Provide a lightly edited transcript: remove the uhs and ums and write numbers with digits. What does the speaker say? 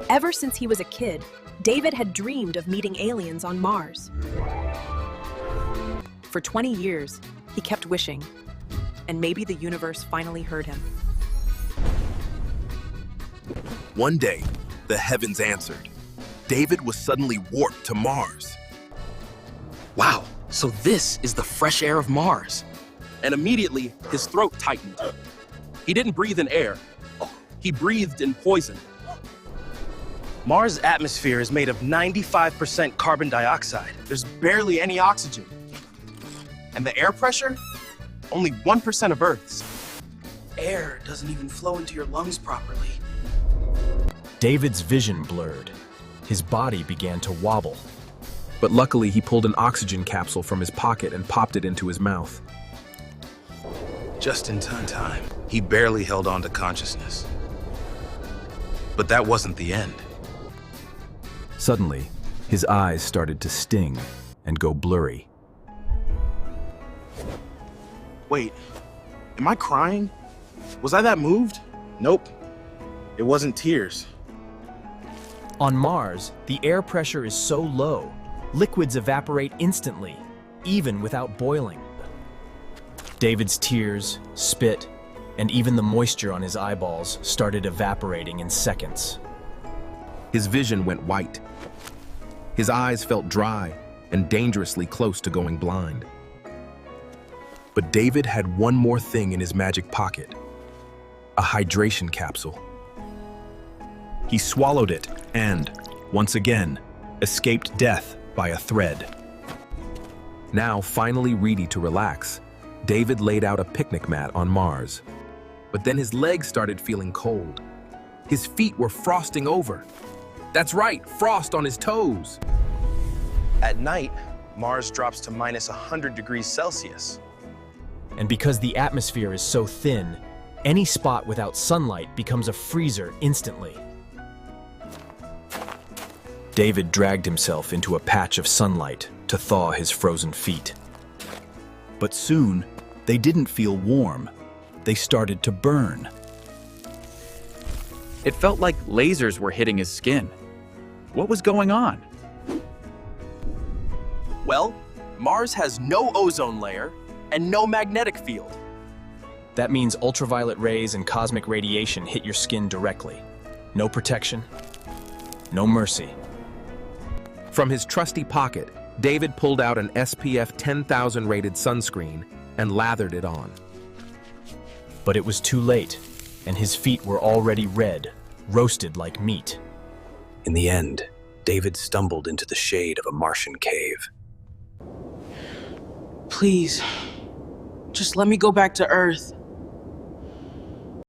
Ever since he was a kid, David had dreamed of meeting aliens on Mars. For 20 years, he kept wishing, and maybe the universe finally heard him. One day, the heavens answered. David was suddenly warped to Mars. Wow, so this is the fresh air of Mars. And immediately, his throat tightened. He didn't breathe in air. He breathed in poison. Mars' atmosphere is made of 95% carbon dioxide. There's barely any oxygen. And the air pressure? Only 1% of Earth's. Air doesn't even flow into your lungs properly. David's vision blurred. His body began to wobble. But luckily, he pulled an oxygen capsule from his pocket and popped it into his mouth. Just in time, he barely held on to consciousness. But that wasn't the end. Suddenly, his eyes started to sting and go blurry. Wait, am I crying? Was I that moved? Nope, it wasn't tears. On Mars, the air pressure is so low, liquids evaporate instantly, even without boiling. David's tears, spit, and even the moisture on his eyeballs started evaporating in seconds. His vision went white. His eyes felt dry and dangerously close to going blind. But David had one more thing in his magic pocket: a hydration capsule. He swallowed it and, once again, escaped death by a thread. Now finally ready to relax, David laid out a picnic mat on Mars. But then his legs started feeling cold. His feet were frosting over. That's right, frost on his toes. At night, Mars drops to minus 100 degrees Celsius. And because the atmosphere is so thin, any spot without sunlight becomes a freezer instantly. David dragged himself into a patch of sunlight to thaw his frozen feet. But soon, they didn't feel warm. They started to burn. It felt like lasers were hitting his skin. What was going on? Well, Mars has no ozone layer and no magnetic field. That means ultraviolet rays and cosmic radiation hit your skin directly. No protection, no mercy. From his trusty pocket, David pulled out an SPF 10,000 rated sunscreen and lathered it on. But it was too late, and his feet were already red, roasted like meat. In the end, David stumbled into the shade of a Martian cave. Please, just let me go back to Earth.